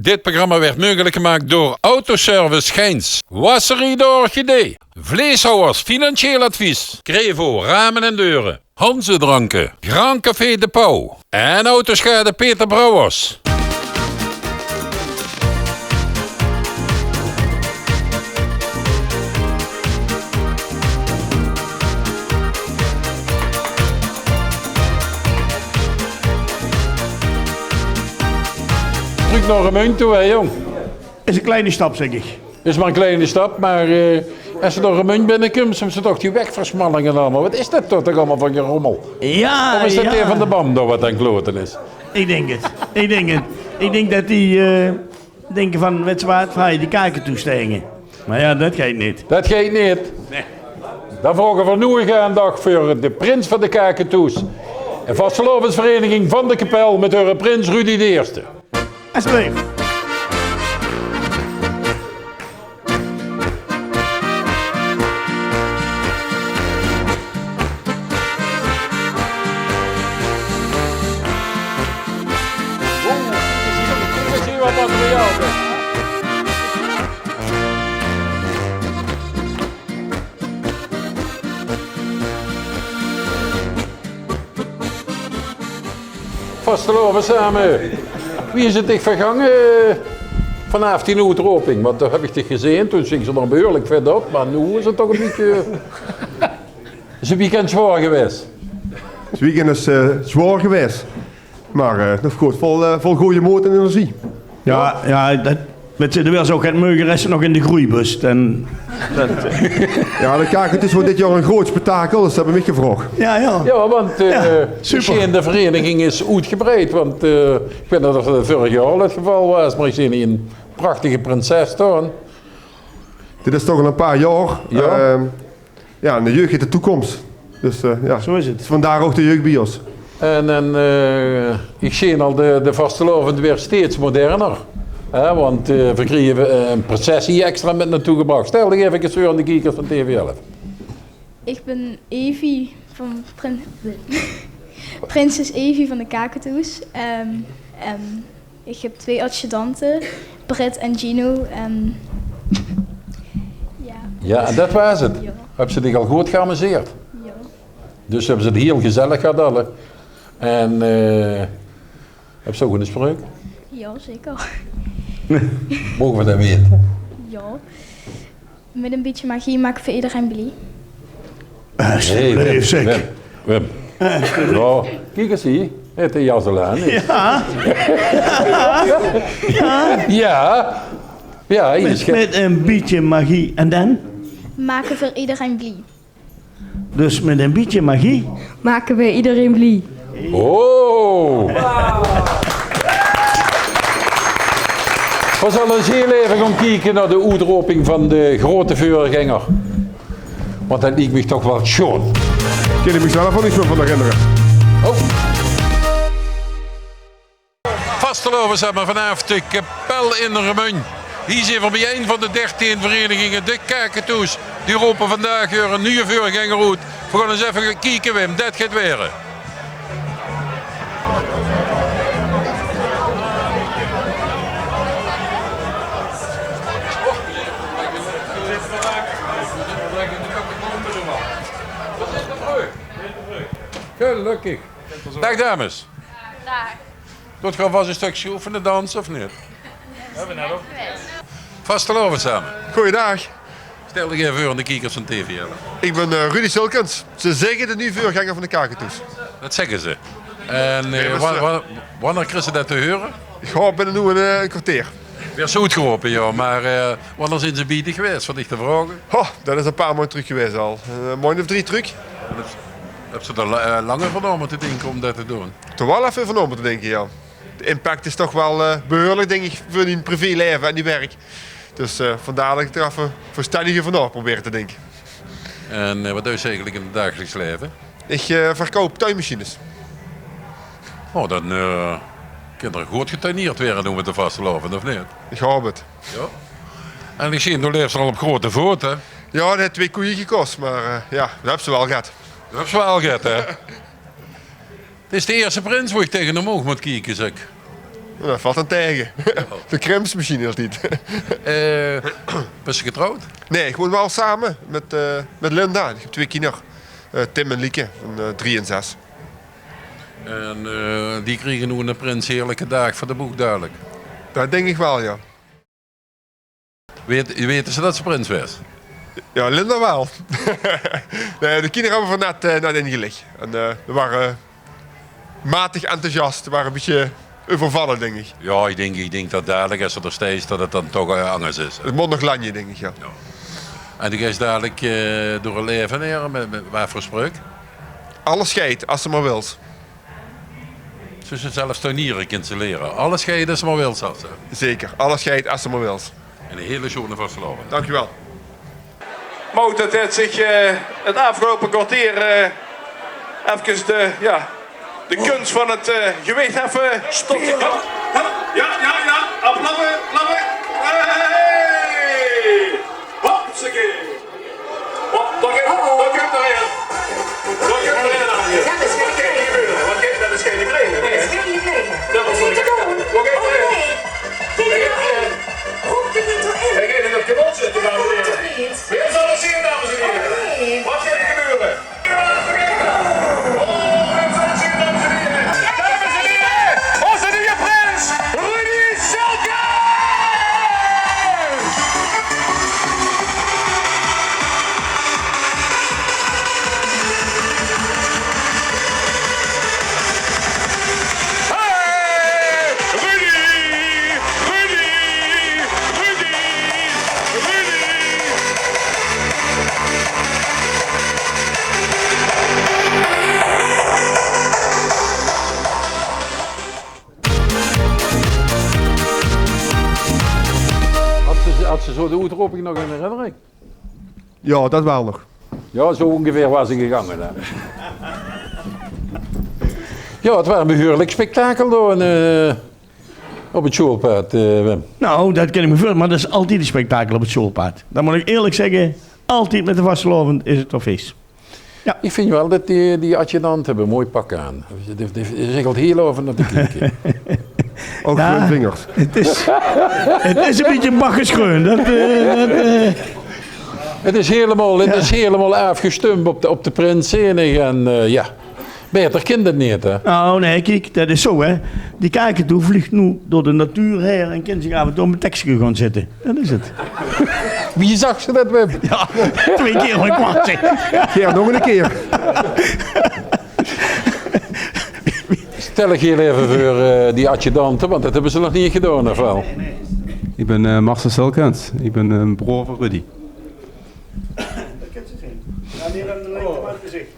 Dit programma werd mogelijk gemaakt door Autoservice Gijns, Wasserie de Orchidee, Vleeshouwers Financieel Advies, Crevo Ramen en Deuren, Hanze Dranken, Grand Café De Pauw en Autoschade Peter Brouwers. Terug naar Remunt toe, hè, jong. Is een kleine stap, zeg ik. Is maar een kleine stap, maar als ze door Remunt binnenkomt, zijn ze toch die wegversmallingen allemaal. Wat is dat toch allemaal van je rommel? Ja, Of is dat ja. een van de bam door wat aan kloten is? Ik denk het. Ik denk dat die denken van, weet je wat, ga je die kaken toestegen. Maar ja, dat gaat niet. Dat gaat niet. Nee. Dan vragen we nu aandacht voor de prins van de kakatoes. En vastelovensvereniging van de Kapel met haar prins Rudy de Eerste. Alsjeblieft. Ik zie wat materiaal. Vasteloven samen. Wie is het dich vergangen vanaf die uitroping? Want dat heb ik dich gezien, toen ging ze er behoorlijk vet op. Maar nu is het toch een beetje... is het weekend zwaar geweest? Het weekend is zwaar geweest, maar nog goed, vol goede moed en energie. Ja, dat... Met zitten wel zo gaat mogen resten nog in de groeibus. En Ja, de kakatoes wordt dit jaar een groot spektakel, dus dat hebben we mij gevraagd. ja. Ja, want super. de vereniging is uitgebreid. Want ik weet dat het vorig jaar al het geval was, maar ik zie hier een prachtige prinses staan. Dit is toch al een paar jaar. Ja. Ja, en de jeugd heeft de toekomst. Dus ja, Zo is het. vandaar ook de jeugdbios. En ik zie al de vastelovend weer steeds moderner. Want we kregen een processie extra met naartoe gebracht. Stel dig even voor aan de kijkers van TV11. Ik ben Evie van Prinses Evie van de Kakatoes. Ik heb 2 adjudanten, Britt en Gino. Ja, en dat was het. Ja. Hebben ze zich al goed geamuseerd? Ja. Dus hebben ze het heel gezellig gehad alle. En heb je ook een spreuk? Ja, zeker. Mogen we dat weten? Ja. Met een beetje magie maken voor iedereen blij. Alsjeblieft, zeg. Wim. Ja, kijk eens hier. Het is jas al aan. Ja. Ja, hier is Met een beetje magie. En dan? Maken voor iedereen blij. Dus met een beetje magie. Maken we iedereen blij. Oh! We zullen eens heel even gaan kijken naar de uitroping van de grote vuurganger. Want dat liet me toch wel schoon. Ik kan me zelf al niet meer van herinneren. Oh. Vastelovens hebben vanavond de Kapel in Remunt. Hier zijn we bij een van de 13 verenigingen, de Kakatoes. Die roepen vandaag weer een nieuwe vuurganger uit. We gaan eens even kijken, Wim, dat gaat weer. Gelukkig. Dag dames. Dag. Doet gewoon vast een stukje oefenen dansen of niet? Hebben we net ook. Vastelovens samen. Goeiedag, Stel dig even voor aan de kijkers van TV. ik ben Rudy Silkens. Ze zeggen de nieuwe vuurganger van de kakatoes. Dat zeggen ze. En wanneer krijgen ze dat te horen? Ik ga binnen nu een kwartier. Weer zo uitgeroepen, ja. Maar wanneer zijn ze bieden geweest, wat ik te vragen? Dat is een paar maanden terug geweest al. Een maand of 3 terug. Heb ze er langer genomen te denken om dat te doen? Toch wel even vernomen te denken, ja. De impact is toch wel behoorlijk, denk ik, voor die privéleven en die werk. Dus vandaar dat ik er even verstandiger vanaf probeer te denken. En wat doe je eigenlijk in het dagelijks leven? Ik verkoop tuinmachines. Oh, dan kan er goed getuineerd werden doen met de vasteloven, of niet? Ik hoop het. Ja. En ik zie, nu leeft ze al op grote voet, hè? Ja, dat heeft 2 koeien gekost, maar ja, dat hebben ze wel gehad. Dat heb je wel gehad, hè? Het is de eerste prins waar ik tegen hem oog moet kijken, zeg. Dat valt dan tegen. De krimps misschien nog niet. Ben je getrouwd? Nee, ik woon wel samen met Linda. Ik heb 2 kinderen. Tim en Lieke, van 3 en 6. En die kregen nu een prins heerlijke dag voor de boeg, duidelijk. Dat denk ik wel, ja. Weten ze dat ze prins was? Ja, Linda wel. Nee, de kinderen hebben van net ingelegd. En we waren matig enthousiast. We waren een beetje overvallen, denk ik. Ja, ik denk dat dadelijk, als ze er steeds, dat het dan toch anders is. Het mondig landje, denk ik, ja. En die is dadelijk door een leven neer, met waar voor spreuk? Alles scheidt, als ze maar wilt. Ze zelfs tuinieren kind ze leren. Alles scheiden als ze maar wil, zelfs. Zeker, alles scheidt, als ze maar wilt. En een hele schone vastgelopen. Dankjewel. Mout heeft zich het afgelopen kwartier even de kunst van het gewicht even tot... Ja, applappen. Hey! Hopsakee! Hop, daar komt erin. Wat geeft dat? Is geen gekregen. Dat was wat ik gedaan. Wat geeft erin? Hij gaat in het gebouw zitten, dames en heren. Weer zal het zien, dames en heren. Wat gaat er gebeuren? Onze nieuwe prins, Rudy Selkens! Hey! Rudy! Had ze zo de uitroeping nog in herinnering? Ja, dat wel nog. Ja, zo ongeveer was ze gegangen. Hè. Ja, het was een behoorlijk spektakel door op het schoolpad, Wim. Nou, dat ken ik me veel, maar dat is altijd een spektakel op het schoolpad. Dan moet ik eerlijk zeggen, altijd met de vastelovend is het of feest. Ik vind wel dat die adjudant hebben een mooi pak aan. Ze zegt al heel over naar te kijken. Ook Ja. geen vingers. Het is een beetje baggerschreun. Het is helemaal afgestumpt op de prinsenig en beter kind het niet, hè. Nou, nee, kijk, dat is zo, hè. Die kakatoe vliegt nu door de natuur heen en kan zich af en toe op een tekstje gaan zitten. Dat is het. Wie zag ze dat, Wim? Ja, 2 keer een kwart, zeg. Ja, nog een keer. Stel ik heel even voor die adjudanten, want dat hebben ze nog niet gedaan, of wel? Ik ben Marcel Selkens. Ik ben een broer van Rudy.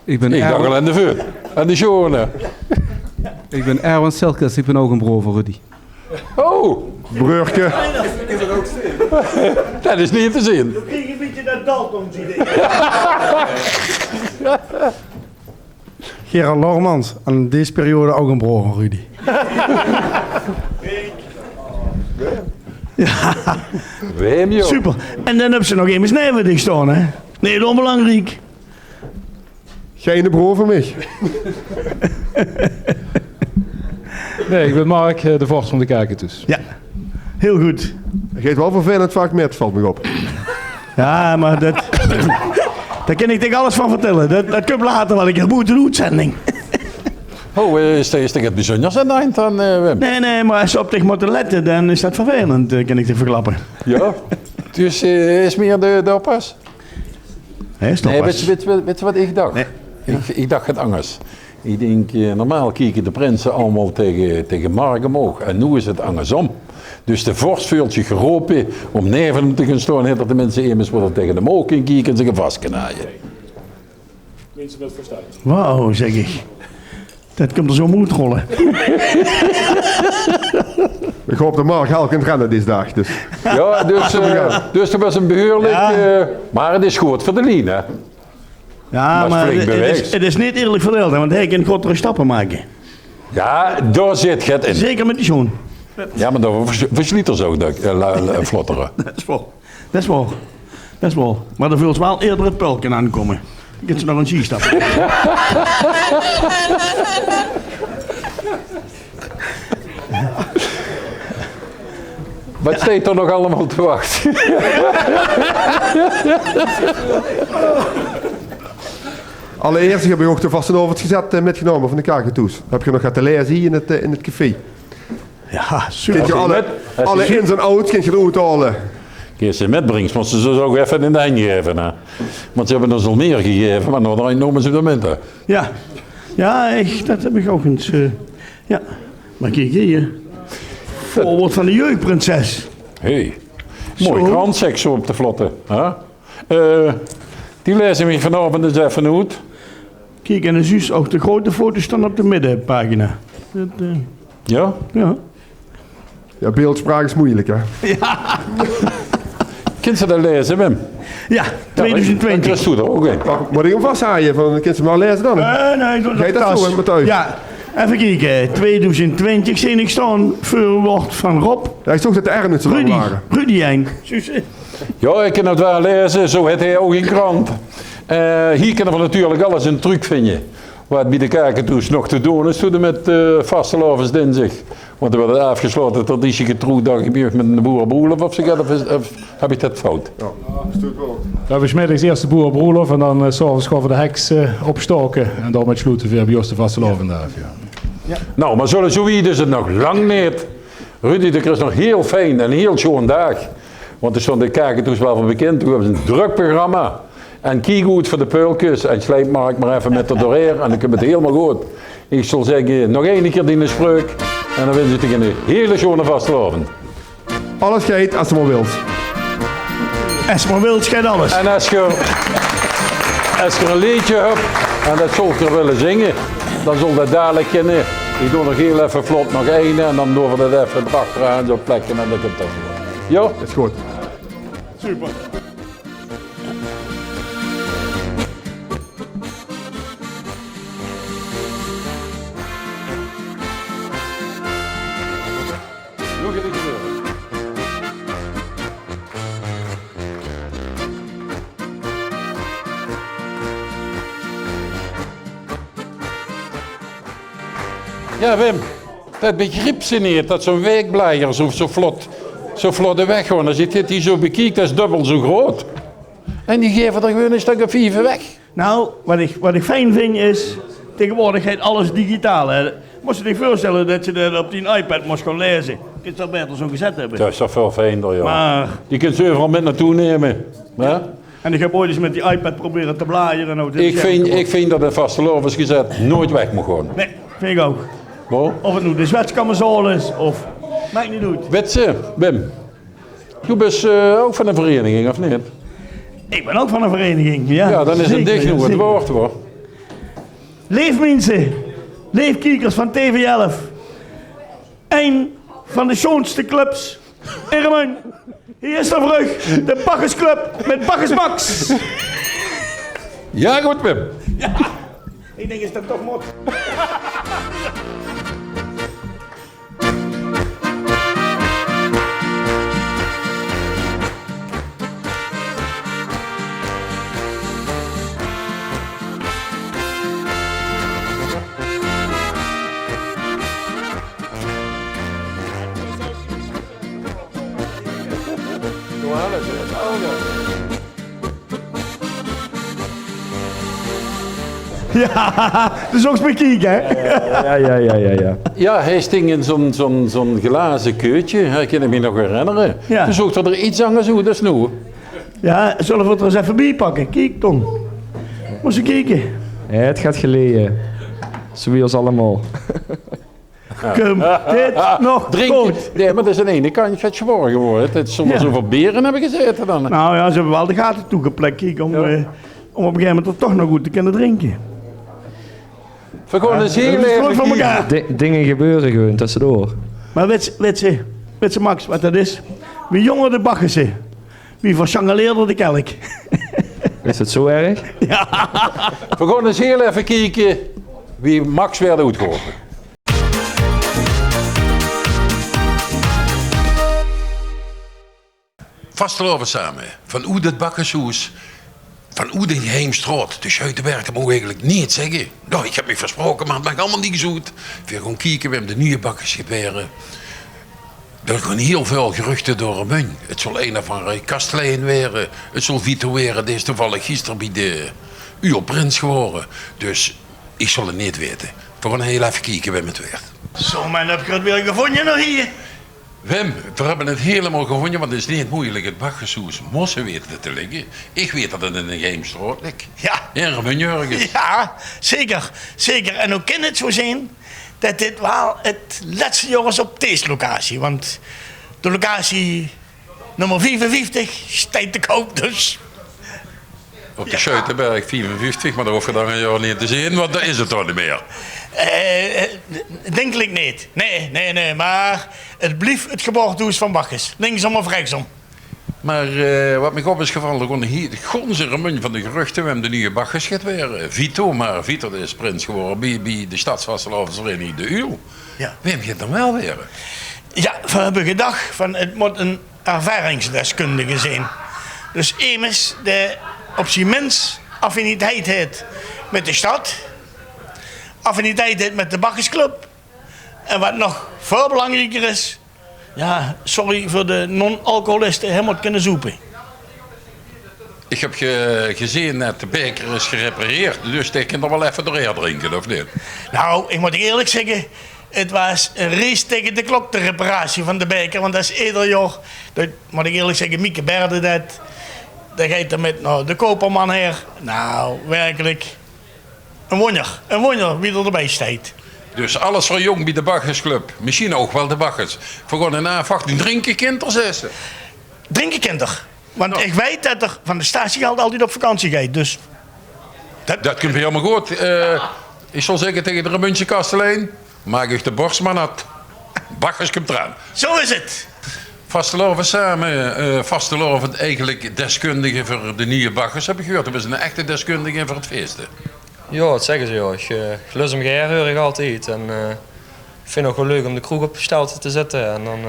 Ik ben Ik dacht al aan de vuur. Aan de schone. Ik ben Erwin Selkens. Ik ben ook een broer van Rudy. Oh, Breurke. dat is niet te zien. Dan krijg je een beetje dat Daltons idee. Gerard Lormans, aan deze periode ook een broer van Rudy. Wim, joh. Super. En dan hebben ze nog even Snijverding staan, hè. Nee, onbelangrijk. Geen broer van mij. Nee, ik ben Mark, de vorst van de Kakatoes. Ja, heel goed. Hij geeft wel vervelend vaak met, valt me op. Ja, maar daar kan ik tegen alles van vertellen. Dat komt later wel een keer moet een uitzending. Oh, is er het bijzonders aan het eind dan, Wim? Nee, maar als ze op zich moeten letten, dan is dat vervelend, kan ik te verklappen. Ja. Dus is meer de oppas? Hé, stop Nee, eens. weet je wat ik dacht? Nee. Ik dacht het anders. Ik denk, normaal kijken de prinsen allemaal tegen Mark omhoog. En nu is het andersom. Dus de vorst voelt zich geroepen om neven hem te gaan staan. Dat de mensen immers worden tegen hem ook in kijken en zich vast kunnen naaien. Mensen met verstaan. Wauw, zeg ik. Dat komt er zo moet rollen. Ik hoop dat Mark heel kan rennen deze dag. Dus. Ja, dus dat was een behoorlijk... maar het is goed voor de lijn, hè? Ja, Dat is maar flink beweegt. het is niet eerlijk verdeeld, hè, want hij kan grotere stappen maken. Ja, daar zit het in. Zeker met die zoon. Ja, maar dan versliet er zo vlotteren. Dat is wel. Dat is wel. Maar dan vult wel eerder het pulken aankomen. Dan kan ze nog een ski stappen. Wat steekt er nog allemaal te wachten? Allereerst heb ik ook de vastelovens gezet metgenomen van de kakatoes. Dat heb je nog gaan lezen hier in het café. Ja, super. Kun je alle ins en outs kun je eruit halen. Als je metbrengt, moet ze ze ook even in de hand geven. Hè? Want ze hebben ons al meer gegeven, maar nou noemen ze de munten. Ja. Ja, echt, dat heb ik ook eens. Ja. Maar kijk hier. Voorbeeld van de jeugdprinses. Hé, mooi krantsek zo op de vlotte. Hè? Die lezen we vanavond eens even uit. Kijk, en de zus ook de grote foto's staan op de middenpagina. Dat, Ja? ja. Ja, beeldspraak is moeilijk, hè? Kunt ze dat lezen, Wim? Ja, 2020. Dat doet er ook in. Moet ik hem vasthaaien? Kun je hem maar lezen dan? Nee, ik doe Ga je dat zo in mijn thuis? Ja, even kijken. 2020 zie ik staan voor woord van Rob. Ja, ik zag dat de R niet zo lang waren. Rudy Jijn. Ja, ik kan het wel lezen, zo heeft hij ook in krant. Hier kunnen we natuurlijk alles een truc vinden. Wat bij de kakatoes nog te doen is, toen met vastelovens dinsdag. Want er werd afgesloten traditie getrouwd dat je met een boerenbroelof of heb ik dat fout? Ja, dat stuurt wel. We hebben 's middags eerst de boerenbroelof en dan 's avonds gaan we de heks opstoken. En dan met sloeten weer bij ons de vastelovend af. Ja. Nou, maar zoiets is het nog lang niet. Rudy, dat is nog heel fijn en heel schoon dag. Want er stond de kakatoes wel van bekend. Toen hebben ze een druk programma. En kijk goed voor de peultjes en slijp maar even met de doorheen en dan komt het helemaal goed. Ik zal zeggen, nog één keer die spreuk en dan wens ik je een hele schone vastelovend. Alles gaat als je maar wilt. Als je maar wilt, schijnt alles. En als je een liedje hebt en dat zult je willen zingen, dan zul dat dadelijk kennen. Ik doe nog heel even vlot nog één en dan doen we dat even achteraan zo plekken en dat komt dat. Ja? Dat is goed. Super. Nog een gebeuren. Ja, Wim, dat begrip ze niet, dat zo'n weekblijger zo vlot de weg gewoon. Als je dit hier zo bekijkt, dat is dubbel zo groot. En die geven er gewoon een stuk of 4 weg. Nou, wat ik fijn vind is, tegenwoordig gaat alles digitaal. Hè. Moest je zich voorstellen dat je dat op die iPad moest gaan lezen. Je kunt dat beter zo gezet hebben. Dat is toch veel fijner, ja. Maar, Die kunt ze overal met naartoe nemen. Ja? en ik heb ooit eens met die iPad proberen te bladeren. Nou, Ik vind dat een vastelovensgezet nooit weg moet gaan. Nee, vind ik ook. Wow. Of het nu de Zwetskamerzol is, of... Maakt niet uit. Weet je, Wim, je bent ook van een vereniging, of niet? Ik ben ook van een vereniging, ja. Ja, dan is het dicht nog het woord, hoor. Leef mensen, leef kiekers van TV11. Eén van de schoonste clubs. Irmen, hier is de brug, de Bakkersclub met Bakkers Max. Ja, goed, Wim. Ja, ik denk is dat toch mot. Ja, dus ook eens kijken, hè? Ja. Ja, hij sting in zo'n glazen keutje, hij kan me nog herinneren. Ja. Toen zocht er iets aan zo, dat is nu. Ja, zullen we het er eens even bij pakken? Kijk, Tom. Moet je kijken. Ja, het gaat geleden. Zoals allemaal. Kom, dit nog goed. Nee, maar dat is een ene kant getworgen geworden. Het is zonder zoveel beren hebben gezeten dan. Nou ja, ze hebben wel de gaten toegeplekt, kijk, om op een gegeven moment er toch nog goed te kunnen drinken. We gaan eens heel dat is goed voor even elkaar. Dingen gebeuren gewoon tussendoor. Maar weet ze Max, wat dat is? Wie jonger de Bakkerse, wie verchangeleerder de kelk. Is het zo erg? Ja. We gaan eens heel even kijken wie Max werd uitgeholpen. Vasteloven samen, van hoe dat bakkershoes, van hoe de Heemstraat, de Schuitenberg, dat moet ik eigenlijk niet zeggen. Nou, ik heb me versproken, maar het mag allemaal niet gezoet. We gaan kijken, we hebben de nieuwe bakkers gebeuren. Er gaan heel veel geruchten door hem heen. Het zal een of andere kastelein weer. Het zal Vito weer. Het is toevallig gisteren bij de Uurprins geworden. Dus ik zal het niet weten. We gaan heel even kijken wie het werd. Zo, man, heb je het weer gevonden nog hier? Wim, we hebben het helemaal gevonden, want het is niet moeilijk. Het bakkershoes moesten weten te liggen. Ik weet dat het in een Geemstroot ligt. Ja. In Remmenjurgen. Ja, zeker. Zeker. En hoe kan het zo zijn dat dit wel het laatste jaar is op deze locatie? Want de locatie nummer 55 staat te koop, dus... Op de Scheutenberg 55, maar daar hoef je dan een jaar niet te zien, want daar is het toch niet meer. Denkelijk niet. Nee. Maar het blijft het geboortehuis van Bacchus. Linksom of rechtsom. Maar wat mij op is gevallen, gewoon hier de gonzere munt van de geruchten. We hebben de nieuwe Bacchus gaat weer. Vito, maar Vito is prins geworden bij de Stadsvastelavondsvereniging De Uil. Ja. Wie heb je dan wel weer? Ja, we hebben gedacht van het moet een ervaringsdeskundige zijn. Dus iemand die op zijn mens affiniteit heeft met de stad, affiniteit heeft met de Bacchusclub. En wat nog veel belangrijker is, ja, sorry voor de non-alcoholisten, helemaal kunnen zoepen. Ik heb gezien dat de beker is gerepareerd, dus ik kan er wel even doorheen drinken, of niet? Nou, ik moet eerlijk zeggen, het was een race tegen de klok, de reparatie van de beker. Want dat is ieder jaar, dat moet ik eerlijk zeggen, Mieke Berde dat gaat er met de koperman her. Nou, werkelijk, een wonder wie er erbij staat. Dus alles voor jong bij de Bacchusclub. Misschien ook wel de Bacchus. Voor gewoon een afwachting drinken kinderen. Drinken kinderen. Want ik weet dat er van de statiegeld altijd op vakantie gaat. Dus dat komt helemaal goed. Ik zal zeggen tegen de Remuntje Kastelein, maak ik de borst maar nat. Bacchus komt eraan. Zo is het. Vasteloven samen, vasteloven eigenlijk deskundige voor de nieuwe Bacchus, heb ik gehoord. We zijn een echte deskundige voor het feesten. Ja, dat zeggen ze, joh. Ik lust hem geër, hoor ik altijd. En ik vind het ook wel leuk om de kroeg op stelte te zetten. En dan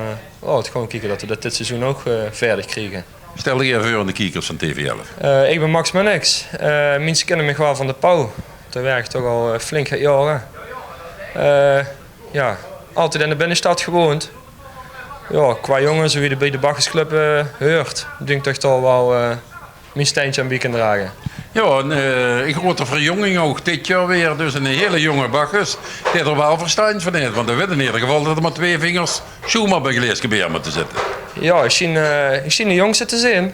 het gewoon kijken dat we dat dit seizoen ook verder krijgen. Stel je even voor aan de kijkers van TV11. Ik ben Max Manix. Mensen kennen me wel van de Pauw. Daar werk ik toch al flink jaren. Ja, altijd in de binnenstad gewoond. Ja, qua jongens, wie bij de Bacchusclub hoort, denk ik toch al wel mijn steentje aan bij kan dragen. Ja, ik hoor de verjonging ook dit jaar weer. Dus een hele jonge Bacchus die er wel verstand van heeft. Want we weten in ieder geval dat er maar 2 vingers schoen op een gleesgebeer moeten zitten. Ja, ik zie de jongste te zien.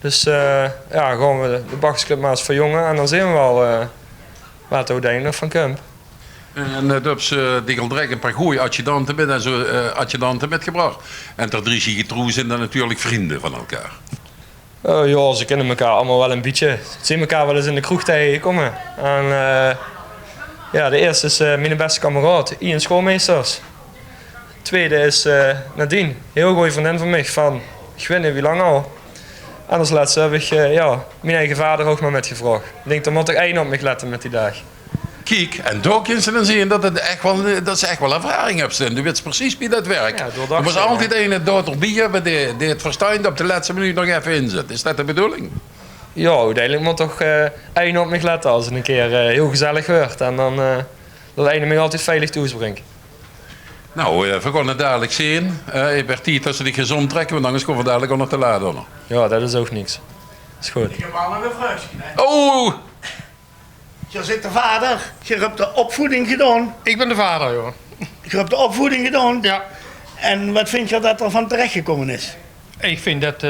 Dus ja, gaan we de Bacchusclub maar eens verjongen. En dan zien we wel wat er uiteindelijk van komt. En dat hebben ze direct een paar goede adjudanten met en zo adjudanten metgebracht. En ter 3 Gigetroe zijn dan natuurlijk vrienden van elkaar. Ja, ze kennen elkaar allemaal wel een beetje. Ze zien elkaar wel eens in de kroeg tegenkomen. En ja, de eerste is mijn beste kameraad, Ian Schoolmeesters. De tweede is Nadine, heel goeie vriendin van mij, van ik weet niet wie lang al. En als laatste heb ik mijn eigen vader ook maar metgevraagd. Ik denk, daar moet ik één op me letten met die dag. Kijk, en daar kun je dan zien dat ze echt wel ervaring hebben. Je weet precies wie dat werkt. Ja, er was altijd een dood erbij hebben die het verstand op de laatste minuut nog even inzet. Is dat de bedoeling? Ja, uiteindelijk moet toch één op me letten als het een keer heel gezellig wordt. En dan dat één me altijd veilig toebrengt. Nou, we gaan het dadelijk zien. Ik werd hier tussen die gezond trekken, want anders komen we dadelijk ook nog te laat onder. Ja, dat is ook niks. Dat is goed. Ik heb al een vraagje. Oh! Je zit de vader, je hebt de opvoeding gedaan. Ik ben de vader, joh. Je hebt de opvoeding gedaan. Ja. En wat vind je dat er van terechtgekomen is? Ik vind dat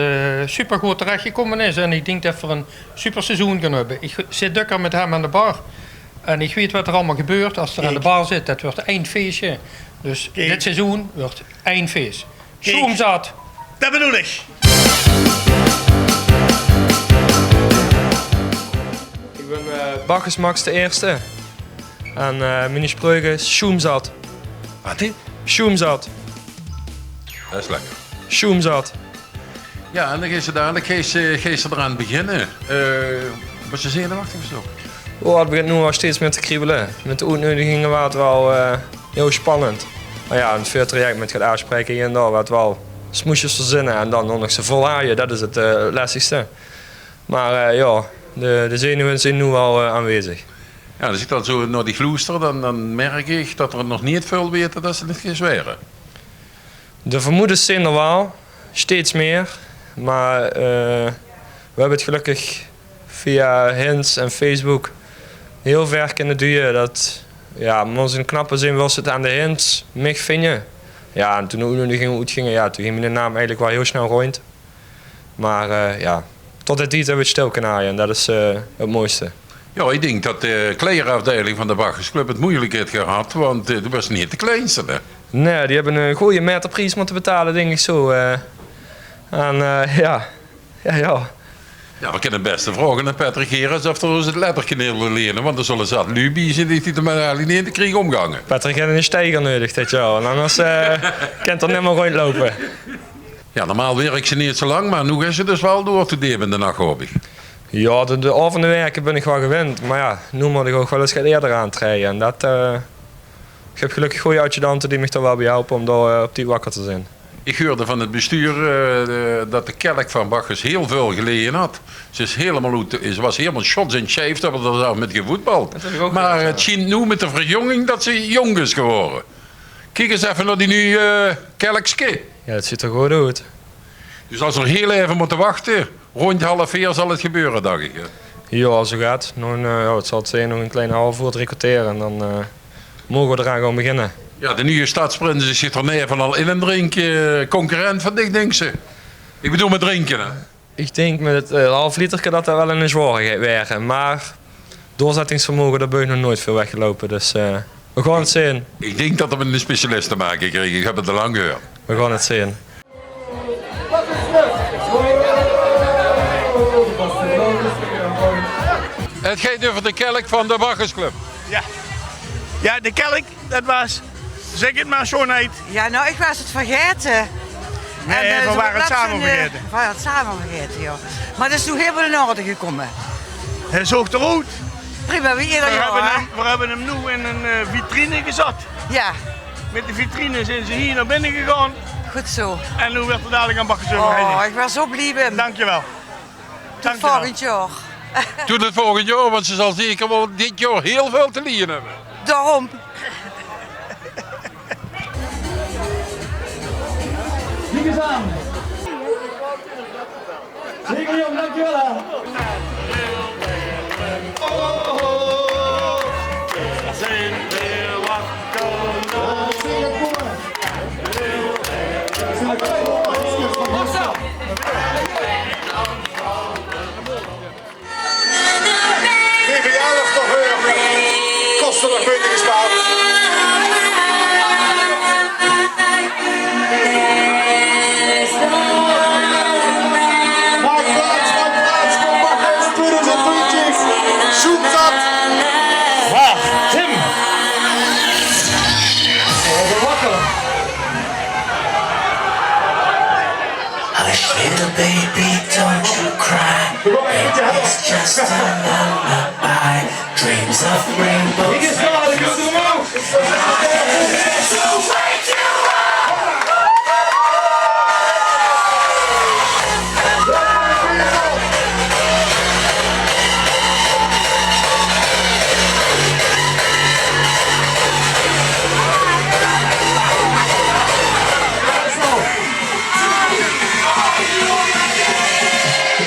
super goed terechtgekomen is en ik denk dat we een super seizoen kunnen hebben. Ik zit dukker met hem aan de bar en ik weet wat er allemaal gebeurt als er aan de bar zit. Dat wordt een eindfeestje. Dus dit seizoen wordt eindfeest. Schoemzat. Dat bedoel ik. Ik ben Bacchus Max de eerste. En mijn spreugen is Schoemzat. Wat is? Schoemzat. Dat is lekker. Schoemzat. Ja, en dan ga je dadelijk eraan beginnen. Was je zenuwachtig of zo? Oh, het begint nu al steeds meer te kriebelen. Met de uitnodigingen was het wel heel spannend. Maar ja, het veertraject met het aanspreken hier en daar werd wel smoesjes verzinnen en dan nog ze volhaaien. Dat is het lastigste. Maar ja, de zenuwen zijn nu al aanwezig. Ja, als ik dan zo naar die gloester, dan merk ik dat er nog niet veel weten dat ze het gaan zweren. De vermoedens zijn er wel, steeds meer. Maar we hebben het gelukkig via hints en Facebook heel ver kunnen duwen. Dat, ja, maar in knappe zin was het aan de hints, mij vinden. Ja, en toen we uitgingen, ja, toen ging mijn naam eigenlijk wel heel snel rond. Maar ja, tot het tijd hebben we het stil kunnen halen en dat is het mooiste. Ja, ik denk dat de klerenafdeling van de Baggersclub het moeilijk heeft gehad, want dat was niet de kleinste. Hè? Nee, die hebben een goede meterprijs moeten betalen, denk ik zo. En ja. Ja, we kunnen het beste vragen aan Patrick Gerrits of er ons het lettertje willen leren, want er zullen zat Lubie zijn die er met Ali niet in de krieg omgangen. Patrick heeft een steiger nodig dit jaar, en anders kan er niet meer rondlopen. Ja, normaal werk ze niet zo lang, maar nu is ze dus wel door te delen in de nacht, hoop ik. Ja, de avonde werken ben ik wel gewend, maar ja, nu moet ik ook wel eens eerder aantrekken. En dat, ik heb gelukkig goede adjudanten die me er wel bij helpen om daar op die wakker te zijn. Ik hoorde van het bestuur dat de kerk van Baggers heel veel geleden had. Ze was helemaal shots en shaved, dat we er met gevoetbald. Maar het schijnt nu met de verjonging dat ze jong is geworden. Kijk eens even naar die nu kerkske. Ja, het ziet er goed uit. Dus als we heel even moeten wachten, rond 3:30 zal het gebeuren, dacht ik. Ja, zo gaat. Het zal het zijn, nog een kleine half uur te recruteren en dan mogen we eraan gaan beginnen. Ja, de nieuwe stadsprins zit er neven al in een drinkje. Concurrent van dit, denk ze. Ik bedoel met drinken, hè? Ik denk met het half liter dat wel een zwaarigheid werken. Maar doorzettingsvermogen, daar ben ik nog nooit veel weggelopen. Dus we gaan het zien. Ik denk dat we met een specialist te maken kregen. Ik heb het al lang gehoord. We gaan het zien. Het gaat over de kelk van de Baggersclub. Ja, de kelk, dat was, zeg het maar zo niet. Ja, nou, ik was het vergeten. Nee, we waren het samen vergeten. We waren het samen vergeten, ja. Maar het is toen helemaal in orde gekomen. Hij zocht eruit. Prima, wie ieder jaar. We hebben hem nu in een vitrine gezet. Ja. Met de vitrine zijn ze hier naar binnen gegaan. Goed zo. En nu werd het dadelijk aan Baggersclub Oh, ik was zo blij met hem. Dankjewel. Tot volgend jaar. Tot het volgend jaar, want ze zal zeker wel dit jaar heel veel te leren hebben. Daarom. Kijk eens aan. Zeker jong, dankjewel. TV11 toch weer. Kosten nog punten gespaard. Maak plaats, kom Baggers 2020. Zoek dat. Waar? Tim. Wakker. Hush, little baby, don't you cry. It's just a lullaby. Dreams of rainbows. Ik is klaar, ik doe hem ook.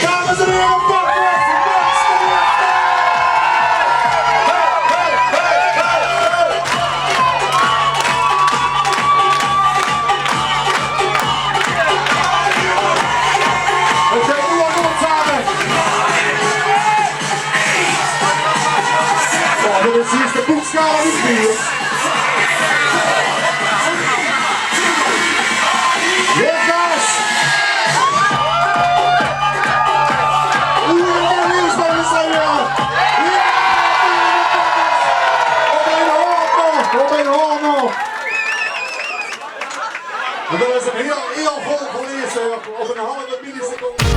Dames en heren, dit is de boekschade niet meer. Lucas! Op een hoorn. Dat is een heel vol gelezen op een halve milliseconde.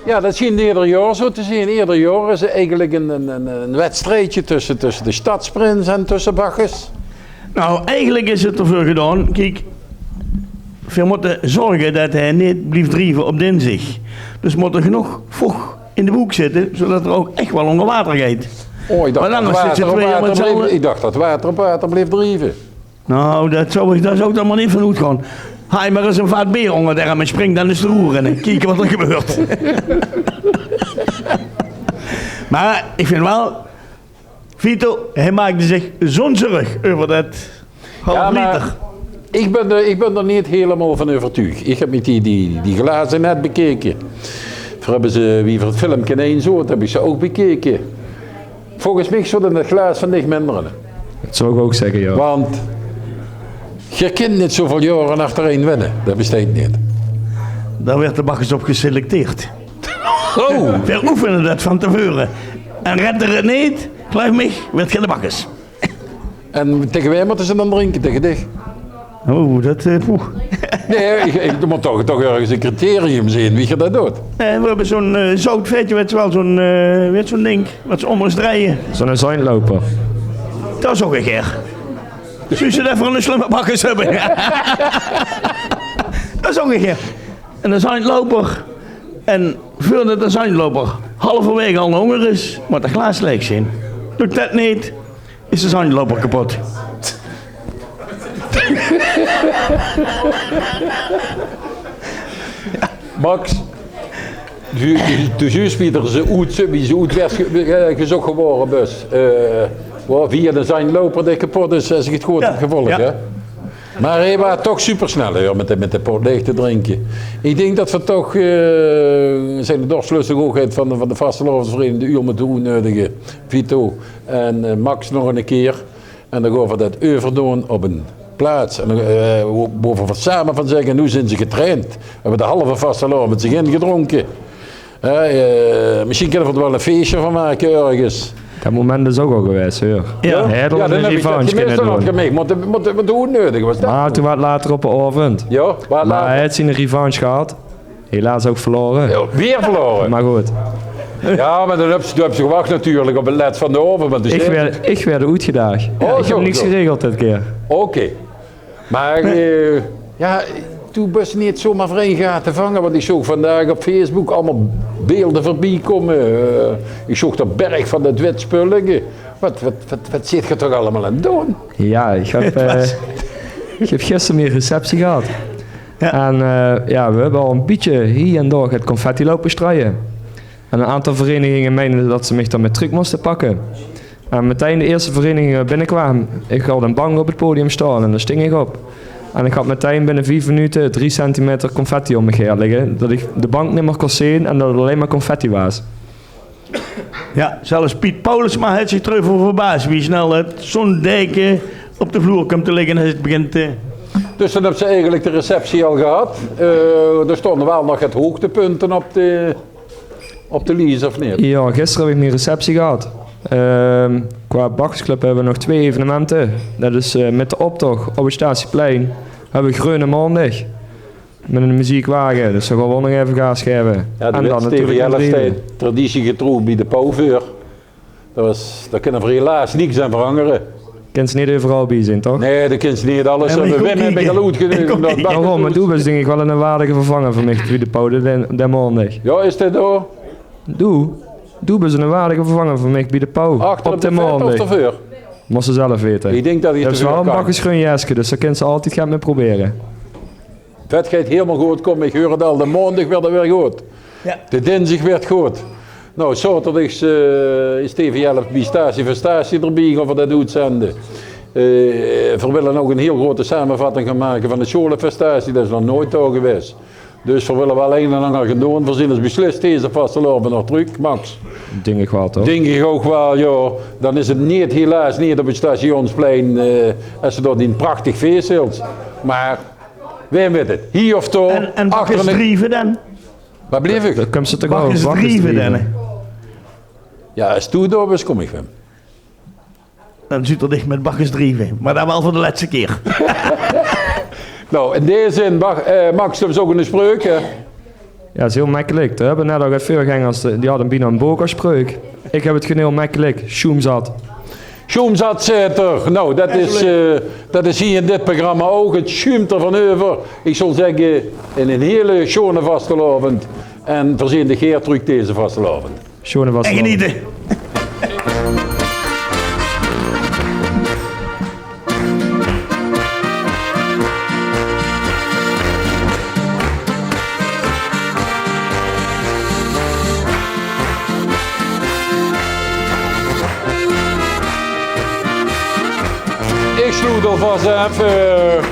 Ja, dat zien ieder jaar zo te zien. Ieder jaar is er eigenlijk een wedstrijdje tussen de stadsprins en tussen Baggers. Nou, eigenlijk is het ervoor gedaan. Kijk, we moeten zorgen dat hij niet blijft drijven op dinsdag. Dus moet er genoeg vocht in de boek zitten, zodat er ook echt wel onder water gaat. Oh, ik dacht, maar dat water op water bleef drijven. Nou, dat zou dan maar niet van goed gaan. Hij maar eens een vaat beer onder de arm en springt dan eens de roer in en kijken wat er gebeurt. Maar ik vind wel, Vito, hij maakte zich zo'n zorg over dat half liter. Ik ben er niet helemaal van overtuigd. Ik heb met die glazen net bekeken. Hebben ze, wie voor het filmpje één zo, dat heb ik ze ook bekeken. Volgens mij zullen het glas van dicht minderen. Dat zou ik ook zeggen, ja. Want je kunt niet zoveel jaren achtereen winnen. Dat bestaat niet. Daar werd de bakkers op geselecteerd. Oh! We oefenen dat van tevoren. En redde het niet, geloof me, werd geen de bakkers. En tegen wij moeten ze dan drinken, tegen dich? Oh, dat poeh. Nee, ik moet toch ergens een criterium zien wie je dat doet. We hebben zo'n zout vetje, weet je wel, zo'n ding, wat ze om ons draaien. Zo'n zijnloper. Dat is ook een keer. Zullen ze daarvoor een slimme bakkers hebben? Dat is ook een keer. En dan zijn loper. En voordat de zijnloper halverwege al honger is, moet de glaas leeg zijn. Doet dat niet, is de zijnloper kapot. Max, de juistbieder wie ze uit werd gezocht geworden bus. Via de zijnloper die kapot is, als ik het goed heb gevolgd. Ja. Hè? Maar hij was toch supersnel met de pot leeg te drinken. Ik denk dat we toch zijn de doorslaggelijkheid van de vastelovensvereniging de uur moeten toenodigen. Vito en Max nog een keer. En dan gaan we dat overdoen op een plaats. En boven wat samen van zeggen, nu zijn ze getraind. We hebben de halve vastelovend met zich ingedronken. Misschien kunnen we er wel een feestje van maken ergens. Dat moment is ook al geweest, hoor. Ja, dan heb ik dat gemeen. Maar hoe nodig was dat? Maar toen was het later op de avond. Ja, maar hij heeft zijn revanche gehad. Helaas ook verloren. Ja, weer verloren? Maar goed. Ja, maar dan heb je gewacht natuurlijk op het led van de oven. Ik werd uitgedaagd. Oh, ik heb niks geregeld dit keer. Oké. Maar toen was niet zomaar voor één gaten vangen, want ik zag vandaag op Facebook allemaal beelden voorbij komen. Ik zag de berg van het witspullen. Wat zit je toch allemaal aan het doen? Ja, ik heb gisteren meer receptie gehad. Ja. En we hebben al een beetje hier en daar het confetti lopen strooien. En een aantal verenigingen meenden dat ze mij dan met truc moesten pakken. En meteen de eerste vereniging binnenkwamen. Ik had een bank op het podium staan en daar sting ik op. En ik had meteen binnen 4 minuten 3 centimeter confetti om me heen liggen. Dat ik de bank niet meer kon zien en dat het alleen maar confetti was. Ja, zelfs Piet Paulusma heeft zich terug voor verbaasd. Wie snel zo'n deken op de vloer komt te liggen en het begint te... Dus dan hebben ze eigenlijk de receptie al gehad. Er stonden wel nog het hoogtepunten op de lease, of niet? Ja, gisteren heb ik mijn receptie gehad. Qua bakkersclub hebben we nog 2 evenementen. Dat is met de optocht op het Statieplein hebben we Groene Maandag. Met een muziekwagen, dus dan gaan we nog even gas geven. Ja, en dan natuurlijk traditiegetrouw bij de pauwvuur. Daar kunnen we helaas niks aan veranderen. Kan ze niet overal bij zijn, toch? Nee, dat kan ze niet alles. We hebben bij geloot genoeg. Waarom? Maar Doe is denk ik wel een waardige vervanger voor mij bij de pauw de maandag. Ja, is dat door? Doe is een waardige vervanger voor mij bij de pauw. Achter op de maandag. Of de vuur? Moest ze zelf weten. Ik denk dat hij het is wel een bakkersgroenjeske, dus daar kan ze altijd gaan mee proberen. Vet gaat helemaal goed komen. Ik hoor het al. De maandag werd het weer goed. Ja. De dinsdag werd goed. Nou, zaterdags is TV11 bij Statie voor Statie erbij gaan we dat uitzenden. We willen ook een heel grote samenvatting gaan maken van de scholenfestatie. Dat is nog nooit al geweest. Dus we willen wel een en ander gaan doen. We zijn dus beslist deze vastelopen nog terug, Max. Denk ik wel, toch? Denk ik ook wel, ja. Dan is het niet, helaas niet op het stationsplein als ze dat in prachtig feest is. Maar, wie weet het, hier of daar. En bakkers drieven dan? Waar bleef ik? Dan komt ze toch bakkers drieven dan? Ja, als toedorp is, kom ik van. Dan zit er dicht met bakkers drieven, maar dan wel voor de laatste keer. Nou, in deze zin, Max, dat is ook een spreuk, hè? Ja, dat is heel makkelijk. We hebben net al voorgangers, die hadden bijna een bokerspreuk. Ik heb het gewoon heel makkelijk. Schoemzat. Schoemzat zit er. Nou, dat is hier in dit programma ook. Het schuimt er van over. Ik zal zeggen, in een hele schone vastelovend. En verzin de Geert terug deze vastelovend. Schone vastelovend. En genieten. Rudolf was even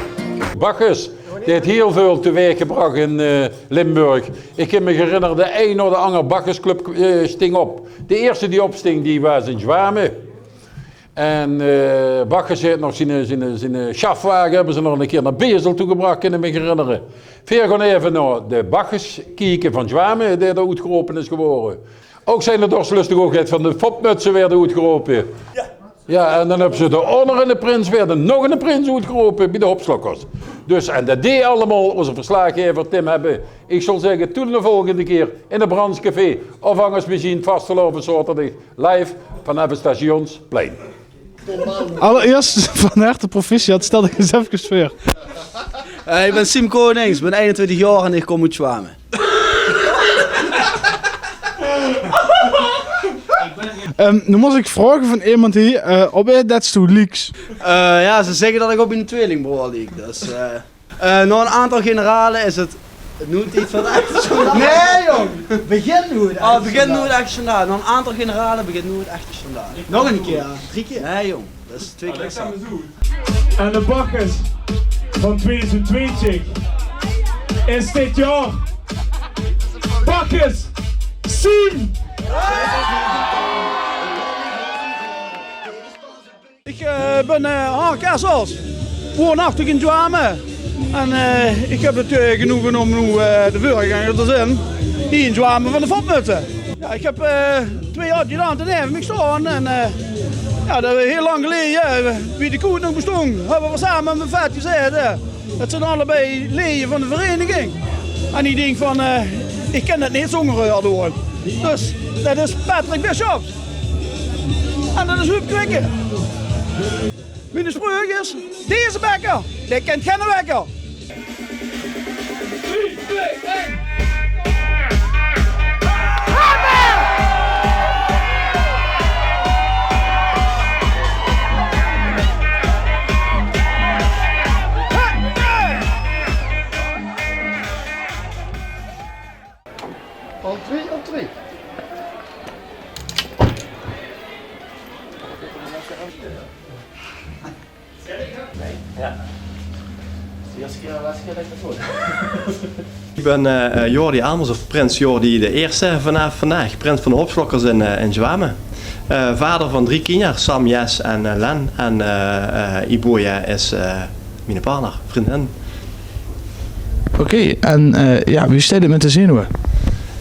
Bacchus. Die heeft heel veel teweeggebracht in Limburg. Ik kan me herinneren, de een of de andere Bacchusclub sting op. De eerste die opsting, die was in Zwamen. En Bacchus heeft nog zijn schafwagen, hebben ze nog een keer naar Bezel toegebracht, kan ik me herinneren. Veer gewoon even naar de Bacchus kijken van Zwamen, die er uitgeropen is geworden. Ook zijn er dorslustig ook van de fopmutsen werden uitgeropen. Ja, en dan hebben ze de honor en de prins werden nog een prins uitgeropen bij de hopslokkers. Dus, en dat deed allemaal onze verslaggever Tim hebben. Ik zal zeggen, toen de volgende keer in de Brandscafé of anders misschien vastgelopen zaterdag live vanaf het Stationsplein. Allereerst van harte proficiat, stel ik eens even voor. Ik ben Siem Konings, ben 21 jaar en ik kom uit Zwamen. Nu moet ik vragen van iemand hier, op je dat toe leaks? Ja, ze zeggen dat ik op een tweelingbroer lieg. Dus, na een aantal generalen is het nooit iets van echt standaard. Nee jong, begin nooit echt. Begin nooit echt standaard. Na een aantal generalen begint nooit echt standaard. Nog een keer, 3 keer. Nee jong, dat is 2 keer. En de Bacchus van 2020 is dit jaar Bacchus Siem! Ik ben Hank Kessels, woonachtig in Zwamen. En ik heb het genoegen om nu de voorganger te zijn hier in Zwamen van de fopmutten. Ja, ik heb 2 adjudanten nemen me staan en ja, dat is heel lang geleden, wie de koe nog bestond, hebben we samen met vet gezeten. Dat zijn allebei leden van de vereniging. En ik denk van, ik ken het niet zonder door. Dus dat is Patrick Bischops. En dat is Huub Kwikke. Mijn spreuk is, deze bekker, die kent geen wekker. 3, 2, 1. Al 2 op 2. Ja. De eerste keer, de laatste keer dat ik dat hoor. Ik ben Jordi Amels, of Prins Jordi de eerste vandaag, prins van de hopslokkers in Zwamen. Vader van 3 kinderen, Sam, Jes en Len. En Iboja is mijn partner, vriendin. Oké, en ja, wie staat het met de zenuwen?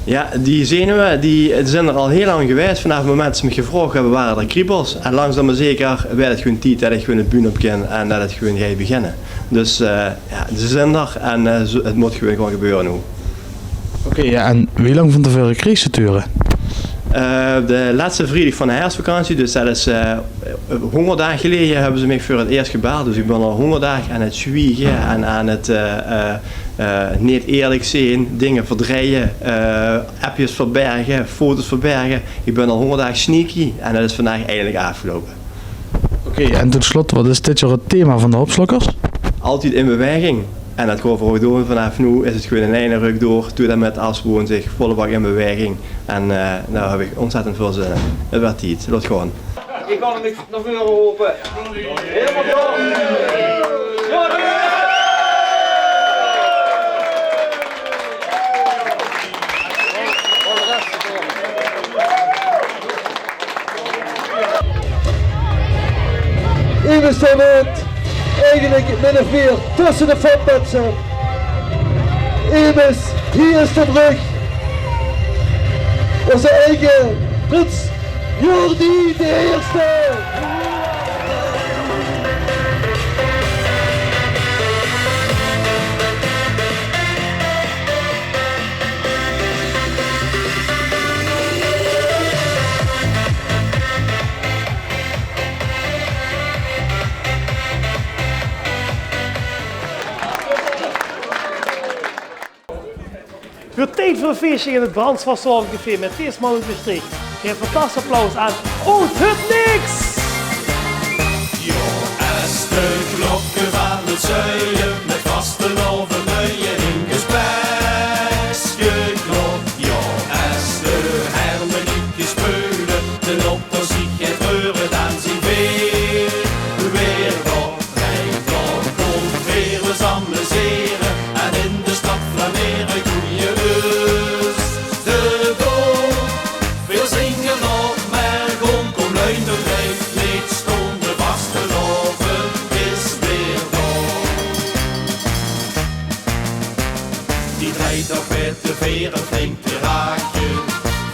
Ja, die zenuwen die zijn er al heel lang geweest. Vanaf het moment dat ze me gevraagd hebben, waren er kriebels. En langzaam maar zeker werd het gewoon tijd dat ik gewoon het buin op kan en dat het gewoon gaat beginnen. Dus ja, ze zijn er en het moet gewoon gebeuren nu. Oké, ja, en wie lang van tevoren kreeg ze turen? De laatste vrijdag van de herfstvakantie, dus dat is 100 dagen geleden hebben ze mij voor het eerst gebeld. Dus ik ben al 100 dagen aan het zwiegen en aan het niet eerlijk zijn, dingen verdrijven, appjes verbergen, foto's verbergen. Ik ben al 100 dagen sneaky en dat is vandaag eigenlijk afgelopen. Oké, en tot slot, wat is dit jaar het thema van de hopslokkers? Altijd in beweging. En dat gaat voor door. Vanaf nu is het gewoon een ene ruk door. Doe dat met afspoon zich volle bak in beweging. En daar heb ik ontzettend veel zin in. Het werd tijd. Laat gewoon. Ik kan hem naar voren roepen. Helemaal door. Even stond het eigenlijk min of meer tussen de fopmutsen. Emes, hier is de brug. Onze eigen prins Jordi de Eerste. Het wordt tijd voor een feestje in het Brandsvastelovendcafé met feestman uit Maastricht. Geef een fantastisch applaus aan Oud Het Niks! Jo, is de klokken van het zuiden met vastelovenmuien in gespijsgeklop. Jo, is de harmonieke speulen, de op zich het reuren dan zien weer wat hij Die draait op met de veren flink te raken.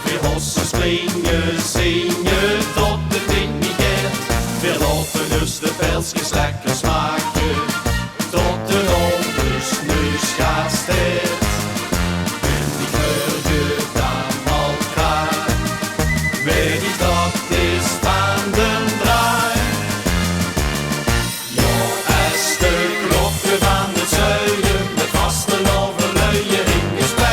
Weer hossen springen, zingen tot het ding niet gaat. Weer lopen dus de pelsjes lekker smaken. Tot de hondersneus gaat steed. En die geur dan al kraak. Weet ik dat is van den draai. Jo, als de klokken van het zuiden met vaste overluien in gesprek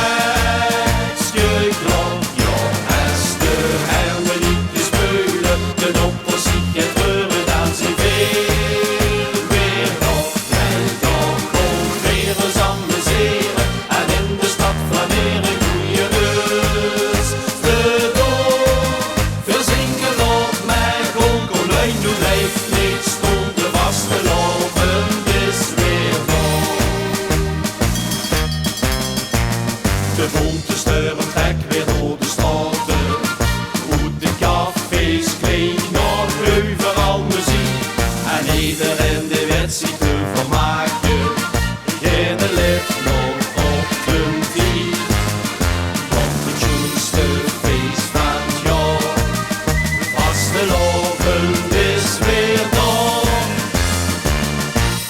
klok. Jo, als de hermelieken speulen, de doppels zie je treuren, dan zijn weer op. En dan komt weer eens amuseren en in de stad flaneren goeie neus. De door, veel zingen op mij, kom luid, doe blijf niet stond de vaste lopen, is weer vol. De bonte steuren trek weer door de straten. Goed de cafés klinkt nog overal muziek. En iedereen de wedstrijd te vermaken. Geen lid nog op de dier. Want het schoonste feest van het jaar. Vaste lopen is weer door.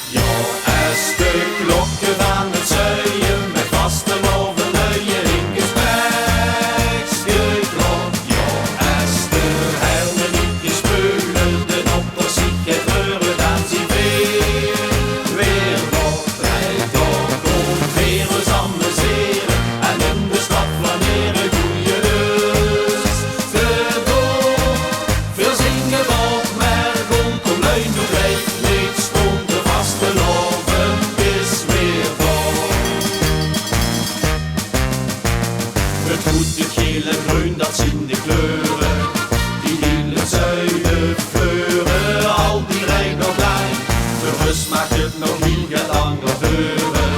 Ja, als de klokken van het zuien met vaste lopen luien in gespreksgeklok. Ja, als de hermelieken speulen, de doppels zie je treuren, dan zie weer op. Rijd door, komt weer eens amuseren en in de stad flaneren goeie neus. De door, veel zingen op maar kom luid, doe blijf niet stond de vaste lopen is weer vol. Het goed, het geel en groen, dat zien de kleuren. Die hele zuiden fleuren, al die rijdt nog lang. De rust maakt het nog niet langer duren.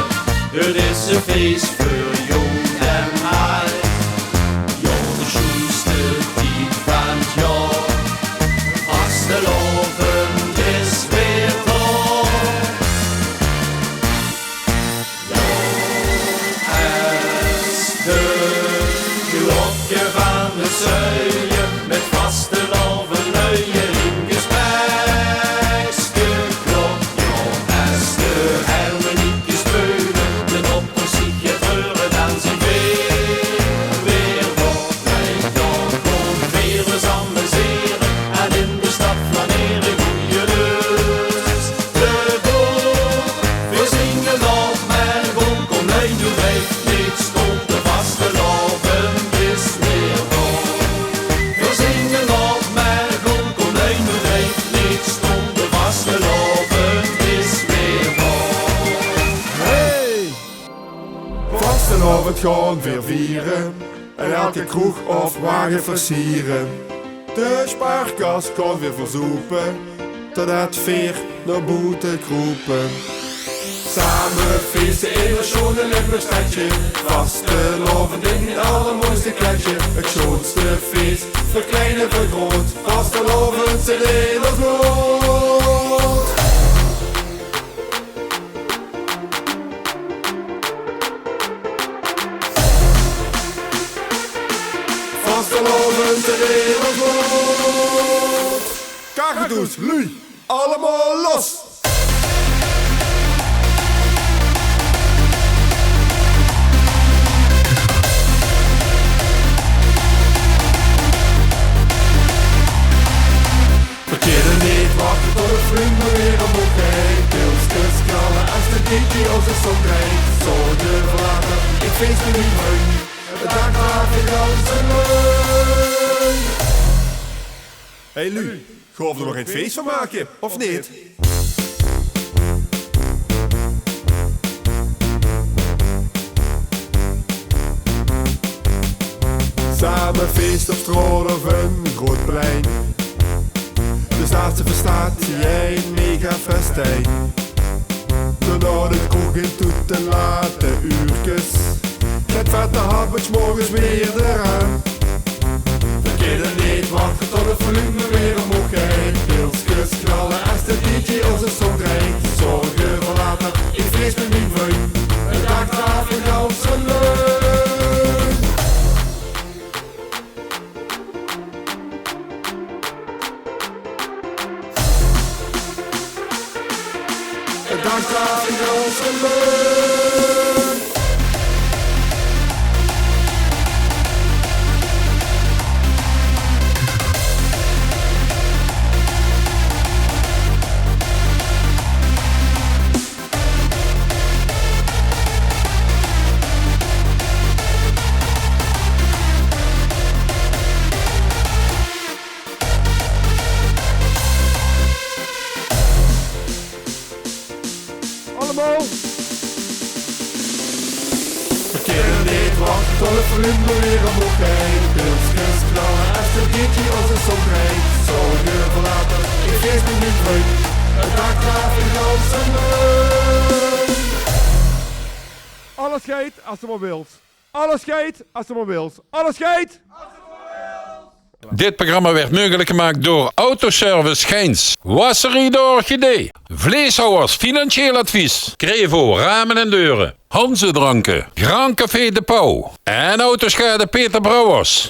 Het is een feest voor jong en oud. Ja, de schoonste tijd van het jaar. Vaste lopen is weer vol. Ja, als de klokken van de zuien met vaste lopen luien in gespreksgeklok. Ja, als de hermelieken speulen, de doppels zie je treuren, dan zijn weer op. Rijd door, komt weer eens amuseren en in de stad flaneren goeie neus. De door, veel zingen op maar kom luid, doe blijf niet stond de vaste lopen is weer vol. Veel zingen op maar kom luid, doe blijf niet stond de vaste lopen is weer vol. Hey! Vastenavond gaan weer vieren en elke kroeg of wagen versieren. De spaarkas kan weer verzoepen, totdat veer naar boete kroepen. Samen feesten in een schone lichtbestadje, vastelavond in het allermooiste kletje. Het schoonste feest, voor klein en voor groot, vastelavond zijn hele bloot. Vastelavond zijn hele bloot. Kakatoes, lui, allemaal los! Verkeerde niet wachten tot het vrienden weer omhoog kijkt. Pilsjes knallen als de DJ onze song krijgt. Zorgen verlaten, ik feest me niet mee. De dag laat ik dansen mee. Hey Lu, geloof er nog geen feest van maken, of niet? Samen feest op straat of een groot plein. De staatse verstaat jij een mega festijn. Daarna de kroeg in tot de late uurtjes. Met vette habbets morgens weer eraan. Verkeerde niet wachten tot het volume weer omhoog kijkt. Pilsjes knallen als de DJ onze song krijgt. Zorgen verlaten, ik vrees me niet voor. Een dag af en dansen allemaal. Verkeerde niet wacht tot het vrienden weer omhoog heen. Kus, knallen, als een biertje als een zongrij. Zo'n uur verlaten, ik geef me niet terug. Het dak gaat in dansen. Alles geit als je maar wilt. Alles geit als je maar wilt. Alles geit! Dit programma werd mogelijk gemaakt door Autoservice Geins, Wasserie de Orchidee, Vleeshouwers Financieel Advies, Crevo Ramen en Deuren, Hanze Dranken, Grand Café de Pauw en Autoschade Peter Brouwers.